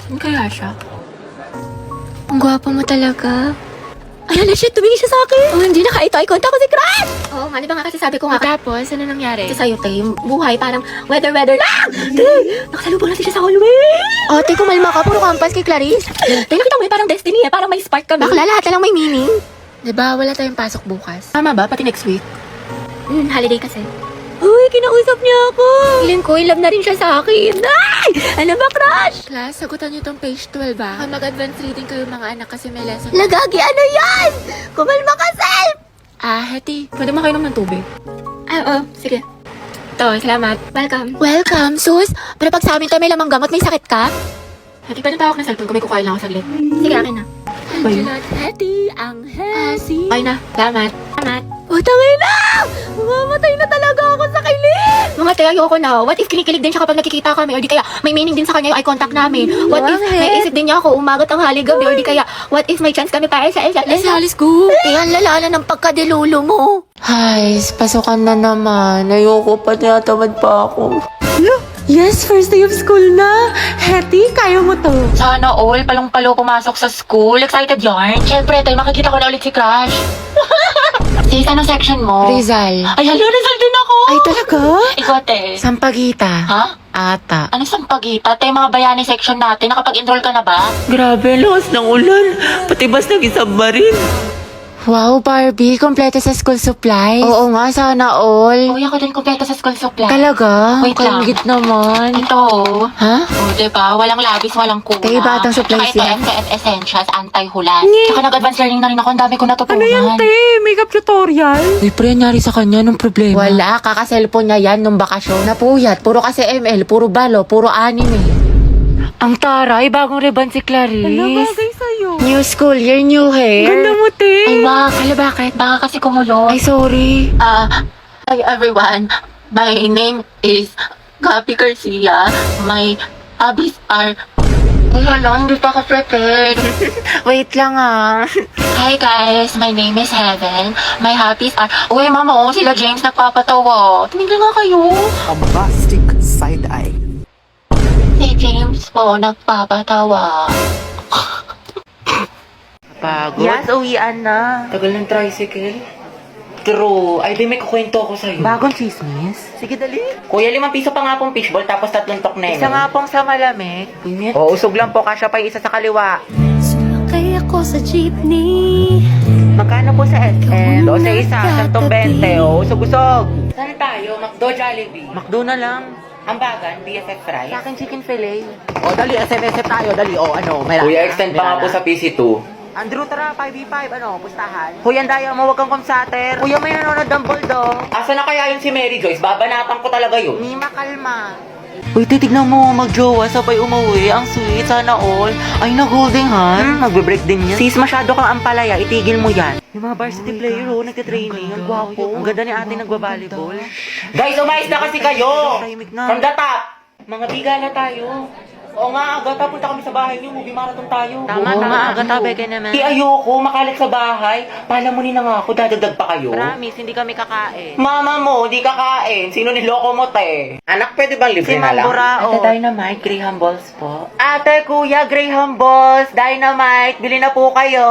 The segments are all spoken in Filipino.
Ano kaya siya? Ang gwapo mo talaga. Ay, ala, shit, tumingin siya sa akin. Oh, hindi na ito. Ay, konta ko si Crush! Oo nga, di ba nga kasi sabi ko nga, Tapos, ano nangyari? kasi sa'yo, te, yung buhay parang weather lang. Te, nakasalubong natin siya sa hallway. Ate, kumalma ka. Puro kampas kay Clarice. Te, nakita mo parang destiny eh, parang may spark kami. Bakla, lahat na lang may meaning. Diba, wala tayong pasok bukas. Tama ba? Pati next week? Holiday kasi. Uy, kinausap niya ako. Feeling ko, in love na rin siya sa akin. Ay! Ano ba, Crush? Class, sagutan niyo tong page 12, ba? Mag-advance reading kayo mga anak kasi may lesson. Lagagi, ano yan? Kumalma ka, Self! Heti. Pwede makainom ng tubig. Oo, sige. To, salamat. Welcome. Welcome, sus. Pero pag sa amin tayo may lamang gamot, may sakit ka? Hati, pwede tawag na cellphone kung may kukain lang ako saglit. Sige, akin na. Angela at Hetty, ang Hesi. Okay na. Salamat. Salamat. Tangay na! Mamamatay na talaga ako sa kilig! Mga te, ayoko na. What if kinikilig din siya kapag nakikita kami? Or di kaya may meaning din sa kanya yung eye contact namin? What if may isip din niya ako umagat ang haligabi? Or di kaya, what if may chance kami para sa isa? Alis ko. Ang lala ng pagkadilulo mo. Ay, pasukan na naman. Ayoko pa, tinatamad pa ako. Yes, first day of school na. Hetty, kaya mo to. Sana all, palong-palo pumasok sa school. Excited yarn? Siyempre, tayo makikita ko na ulit si Crush. Sis, anong section mo? Rizal. Ay, hala, Rizal din ako. Ay, talaga? Ikaw, te. Sampagita. Ha? Ata. Ano sampagita? Te, mga bayani section natin. Nakapag-enroll ka na ba? Grabe, lakas ng ulan. Pati bas naging submarine. Wow, Barbie. Kompleto sa school supplies. Oo nga, sana all. Uy, ako din kumpleto sa school supply. Talaga? Wait lang. Kalingit naman. Ito, Ha? oh, diba? Walang labis, walang kuna. Te, batang supplies Tsaka yan. ito, FKF Essentials, anti-hulan. Tsaka nag-advance learning na rin ako. Ang dami ko natutunan. Ano yan, te? Makeup tutorial? Uy, pre, nangyari sa kanya nung problema. Wala, kaka-cellphone niya yan nung bakasyon. Napuyat, puro kasi ML, puro balo, puro anime. Ang taray, bagong ribbon si Clarice. Ano bagay sa'yo? New school year, new hair. Ganda mo, te. Ay, wag. Hala, bakit? Baka kasi kumulo. Ay, sorry. Hi everyone. My name is Gabi Garcia. My hobbies are... Ay, hala, hindi pa ako prepared. Wait lang Hi guys, my name is Heaven. My hobbies are... Uy, mama, oh, sila James nagpapatawa. Tumigil nga kayo. A bombastic side-eye. Si James po nagpapatawa. Pagod? Yes, uwian na. Tagal ng tricycle. True. Ay, di may kukwento ako sa'yo. Bagong chismis? Sige, dali. Kuya, 5 piso pa nga pong fishball tapos 3 tokneno. Isa nga pong sa malamig. Init. O, usog lang po, kasya pa yung isa sa kaliwa. Sumakay ako sa jeepney. Magkano po sa SM? 12 isa, 120. O, usog-usog. Saan tayo? McDo, Jollibee. McDo na lang. Hambagan, BFF fries. Sa akin, chicken fillet. O, dali, SM tayo, dali. O, ano, may Kuya, extend pa nga po sa PC2. Andrew, tara, 5v5, ano, pustahan. Kuya, daya mo, wag kang kumsater. Kuya, may nanonood ng bulldog. Asa na kaya yun si Mary Joyce? Babanatan ko talaga yun. Mima, kalma. Uy, titignan mo, mag-jowa, sabay umuwi. Ang sweet, sana all. Ay, nag-holding hand. Magbe-break din yan. Sis, masyado kang ampalaya, itigil mo yan. Yung mga varsity player, oh, nagtitraining. Ang gwapo. Ang ganda ni ate nagbabalibol. Guys, umayos na kasi kayo! Tahimik na. From the top! Mga bigala tayo. Oo nga, aga, punta kami sa bahay niyo. Movie marathon tayo. Tama, tama, aga tabi ka naman. Di ayoko, makalat sa bahay. Palamunin na nga ako, dadagdag pa kayo. Promise, hindi kami kakain. Mama mo, di kakain. Sino niloko mo, te? Anak, pwede bang libre Si na lang? Mamburao. Ate Dynamite, Graham Balls po. Ate, kuya, Graham Balls, Dynamite, bili na po kayo.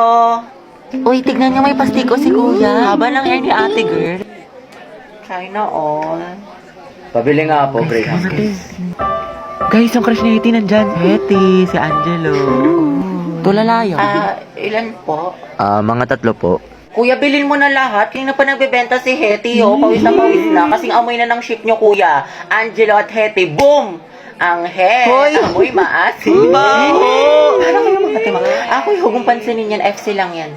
Uy, tignan niyo may pastiko si kuya. Haba lang yan ni ate girl. China all. Pabili nga po, Graham. Guys, yung crush ni Hetty nandyan. Hetty, si Angelo. Tulalayo. Ilan po? Mga 3 po. Kuya, bilhin mo na lahat. Kaya na pa nagbebenta si Hetty, oh. Pawis na. Kasing amoy na ng ship nyo, kuya. Angelo at Hetty, boom! Ang amoy maasim. Baho! Ano kayo mga tima? Ako, huwag mong pansinin yan. FC lang yan.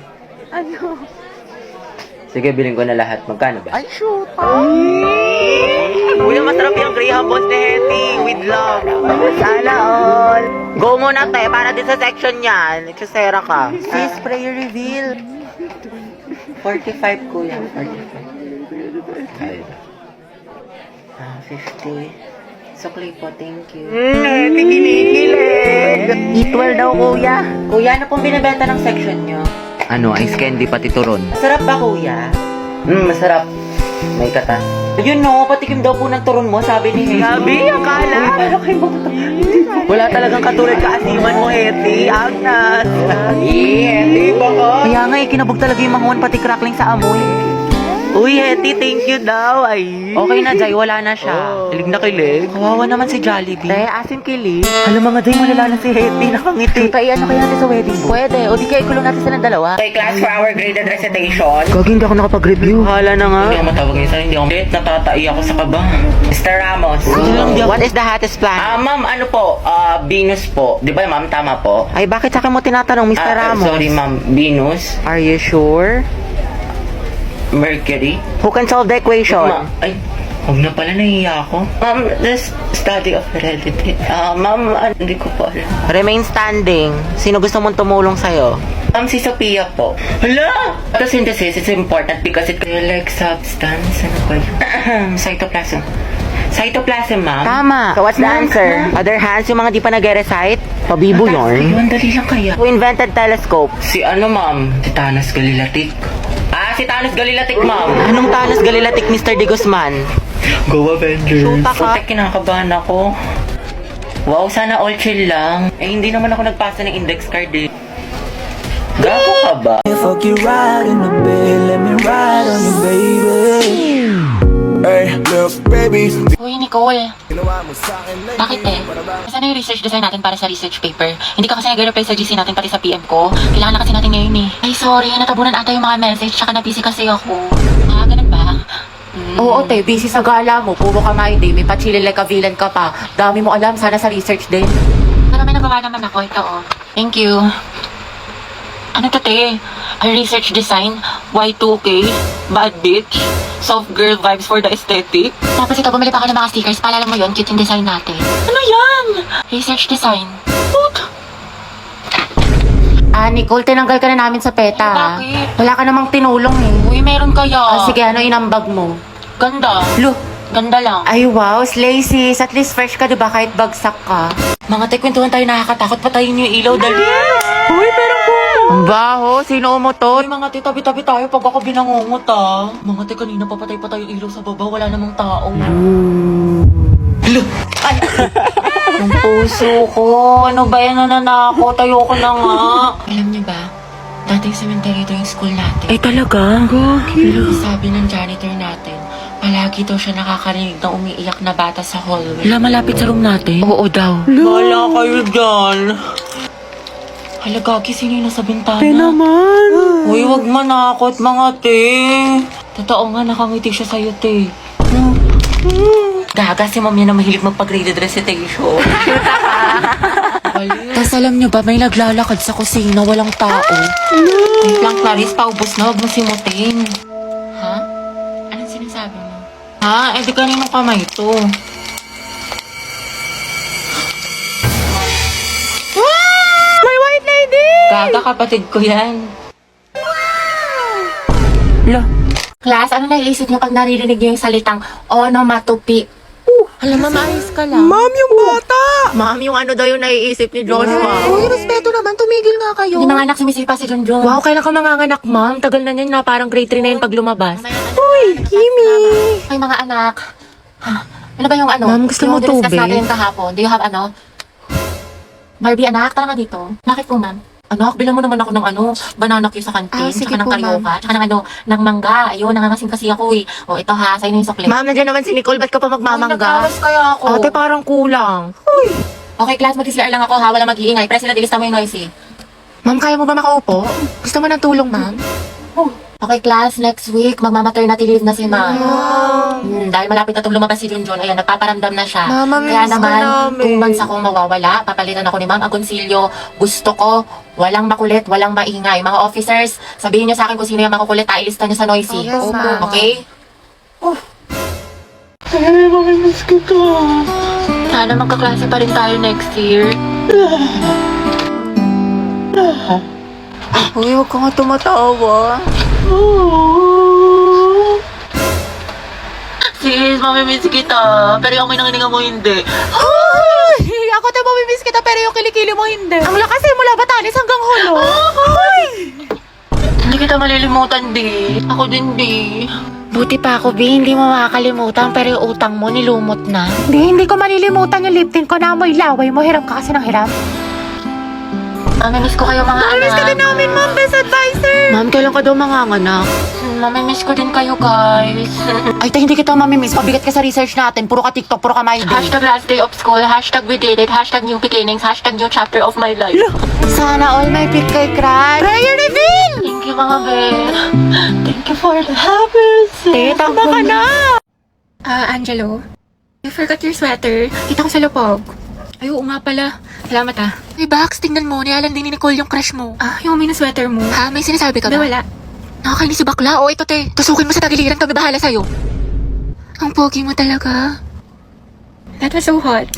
Sige, bilhin ko na lahat. Magkano ba? Ay, shoot. Kuya, masarap yung Graham Balls ni Hetty with love. Sana all. Go muna, te, para din sa section yan. Itusera ka. Sis, prayer reveal. 45, kuya. 45. Ay. 50. Sukli po, thank you. Kikilig. Equal daw, kuya. Kuya, ano pong binibenta ng section nyo? Ano, ice candy pati turon. Masarap ba, kuya? Masarap. May katas. Ayun no, patikim daw po ng turon mo, sabi ni Hetty. Sabi, akala. Wala talagang katulad kaasiman mo, Hetty. Agnes. Hetty, baka. Kaya nga, kinabog talaga yung manguan, pati crackling sa amoy. Uy, Hetty, thank you daw. Ay. Okay na, Jai, wala na siya. Kilig na kilig. Kawawa naman si Jollibee. Asim kilig. Alam mga Jai, malala na si Hetty, nakangiti. Paiyan na kaya natin sa wedding book. Pwede, o di kaya ikulong natin silang dalawa. Okay, class, for our graded recitation. Gagi, hindi ako nakapag-review. Hala na nga. Hindi ako matawag niya sana, hindi ako. Natatai ako sa kaba. Mr. Ramos. What is the hottest plan? Ma'am, ano po? Venus po. Di ba, ma'am? Tama po? Ay, bakit sa akin mo tinatanong, Mr. Ramos? Sorry, ma'am. Venus. Are you sure? Mercury. Who can solve the equation? Ay, huwag na pala, nahiya ako. Ma'am, the study of heredity. Ma'am, hindi ko po alam. Remain standing. Sino gusto mong tumulong sa'yo? Si Sophia po. Hala! Photosynthesis is important because it like substance. Ano ba yun? Cytoplasm. Cytoplasm, ma'am. Tama. So what's the answer? Other hands, yung mga di pa nag-recite? Pabibo yun. Ayun, dali lang kaya. Who invented telescope? Si ano, ma'am? Si Thanos Galilatik. Si Thanos Galilatik, ma'am. Anong Thanos Galilatik, Mr. De Guzman? Go Avengers. Shoota ka. Putek, kinakabahan ako. Wow, sana all chill lang. Hindi naman ako nagpasa ng index card eh. Gago ka ba? Fuck you right in the bed, let me ride on you, baby. Hey, look, baby. Uy, Nicole. Bakit eh? Saan na yung research design natin para sa research paper? Hindi ka kasi nag-reply sa GC natin pati sa PM ko. Kailangan na kasi natin ngayon eh. Ay, sorry. Natabunan ata yung mga message tsaka na-busy kasi ako. Ganun ba? Oo, te, busy sa gala mo. Puro ka my day. May pa-chilling like a villain ka pa. Dami mo alam. Sana sa research din. Pero may nagawa naman ako. Ito oh. Thank you. Ano to, te? A research design, Y2K, bad bitch, soft girl vibes for the aesthetic. Tapos ito, bumili pa ako ng mga stickers. Paalala mo yun, cute yung design natin. Ano yan? Research design. Nicole, tinanggal ka na namin sa PETA. ha? Bakit? Wala ka namang tinulong eh. Uy, meron kaya. Sige, ano inambag mo? Ganda. Lo, Ganda lang. ay wow, slay sis. At least fresh ka, diba? Kahit bagsak ka. Mga te, kwentuhan tayo, nakakatakot. Patayin niyo yung ilaw, dali. Uy, meron po. Ang baho, sino umutot? Uy, mga te, tabi-tabi tayo pag ako binangungot ah. Mga te, kanina papatay pa tayo ilaw sa baba. Wala namang tao. Ang puso ko. Ano ba yan, nananakot? Ayoko na nga. Alam niyo ba? Dating cemetery ito yung school natin. Ay, talaga? Sabi ng janitor natin, palagi daw siya nakakarinig ng umiiyak na bata sa hallway. Wala, malapit sa room natin. Oo daw. Wala kayo dyan. Hala, Gagi, sino yung nasa bintana? naman. Uy, wag manakot, mga te. Totoo nga, nakangiti siya sa'yo, te. Gaga, si ma'am yan na mahilig magpag-graded recitation. Tapos alam niyo ba, may naglalakad sa kusina, walang tao. Wait lang, Clarice, paubos na, wag mo simutin. Ha? Anong sinasabi mo? Ha? Eh, di kaninong kamay to? My white lady! Gaga, kapatid ko yan. Lo, class, ano naiisip niyo pag naririnig niyo yung salitang onomatopoeia? Alam, mamayos ka lang. Ma'am, yung bata! Ma'am, yung ano daw yung naiisip ni Joshua. Uy, respeto naman, tumigil nga kayo. Hindi mga anak, sumisipa si Junjun. Wow, kailan ka manganganak, ma'am? Tagal na yan na, parang grade 3 na yun pag lumabas. Uy, Kimi! Ay, mga anak. Ano ba yung ano? Ma'am, gusto mo yung discuss tubig? natin kahapon. Do you have ano? Barbie, anak, tara nga dito. Bakit po, ma'am? Anak, bilang mo naman ako ng ano, banana cue sa kantin, Sige tsaka ng po, karyoka, tsaka ng ano, ng mangga. Ayun, nangangasim kasi ako eh. O, ito ha, sa'yo na yung sukli. Ma'am, nandiyan naman si Nicole. Ba't ka pa magmamangga? Nagkawas kaya ako. Ate, parang kulang. Okay, class, mag-CR lang ako ha, wala mag-iingay. Press na dilista mo yung noisy. Ma'am, kaya mo ba makaupo? Gusto mo ng tulong, ma'am? Okay, class, next week, magmamaternity leave na si ma'am. Dahil malapit na itong lumabas si Junjun, ayan, nagpaparamdam na siya. Mama, Kaya miss ka naman, namin. 2 months akong mawawala. Papalitan ako ni Ma'am Agoncillo. Gusto ko, walang makulit, walang maingay. Mga officers, sabihin niyo sa akin kung sino yung makukulit, ilista niyo sa noisy. Yes, ma'am. Okay? Sana magkaklase pa rin tayo next year. Uy, huwag ka nga tumatawa. Sis, mamimiss kita. Pero yung amoy ng hininga mo hindi. Ay! Ako tayo mamimiss kita pero yung kilikili mo hindi. Ang lakas eh, mula Batanes hanggang Hulo. Hindi kita malilimutan, di. Ako din, di. Buti pa ako, B. Hindi mo makakalimutan, pero yung utang mo, nilumot na. Hindi ko malilimutan yung lip tint ko na amoy laway mo. Hiram ka kasi ng hiram. Mamimiss ko kayo mga anak. Miss ka din namin, ma'am. Best advisor. Ma'am, kailan ka daw manganganak? Mamimiss ko din kayo, guys. Ay, hindi kita mamimiss. Pabigat ka sa research natin. Puro ka TikTok, puro ka my day. Hashtag last day of school, hashtag we did it, hashtag new beginnings, hashtag new chapter of my life. Sana all may pick kay crush. Prayer reveal! Thank you, mga Ben. Thank you for the happiness. Tama ka na! Angelo, you forgot your sweater. Kita ko sa lupog. Ay, oo nga pala. Salamat ah. Ay, Bax, tingnan mo. Nialan din ni Nicole yung crush mo. Yung may na sweater mo. Ha? May sinasabi ka ba? Wala. Nakakainis si bakla. O, ito te. Tusukin mo sa tagiliran. Kami bahala sa'yo. Ang pogi mo talaga. That was so hot.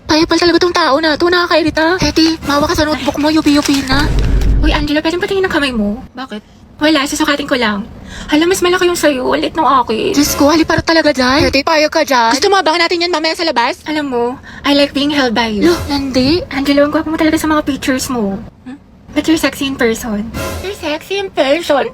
Payapal talaga tong tao na ito. Nakakairita. Hetty, mawa ka sa notebook mo. Yupi-yupi na. Uy, Angela, pwede patingin ng kamay mo? Bakit? Wala, susukatin ko lang. Alam, mas malaki yung sa'yo. Ulit nung akin. Diyos ko, halipara talaga dyan. Hetty, payag ka dyan. Gusto mo abangan natin yan mamaya sa labas? Alam mo, I like being held by you. Look, Nandi. Angela, ang gwapo mo talaga sa mga pictures mo. But you're sexy in person. You're sexy in person?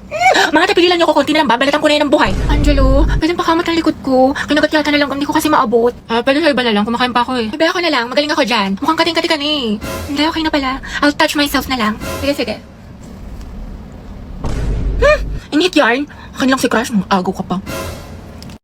Mga tapigilan niyo ko, konti na lang babalatan ko na yan ng buhay. Angelo, pwede pakamot ang likod ko. Kinagat yata na lang kung hindi ko kasi maabot. Pwede sa iba na lang, kumakain pa ako eh. Iba ako na lang, magaling ako dyan. Mukhang kating-kati ka na eh. Hindi, okay na pala. I'll touch myself na lang. Sige, sige. Inhit yarn. Akin lang si crush mo. Agaw ka pa.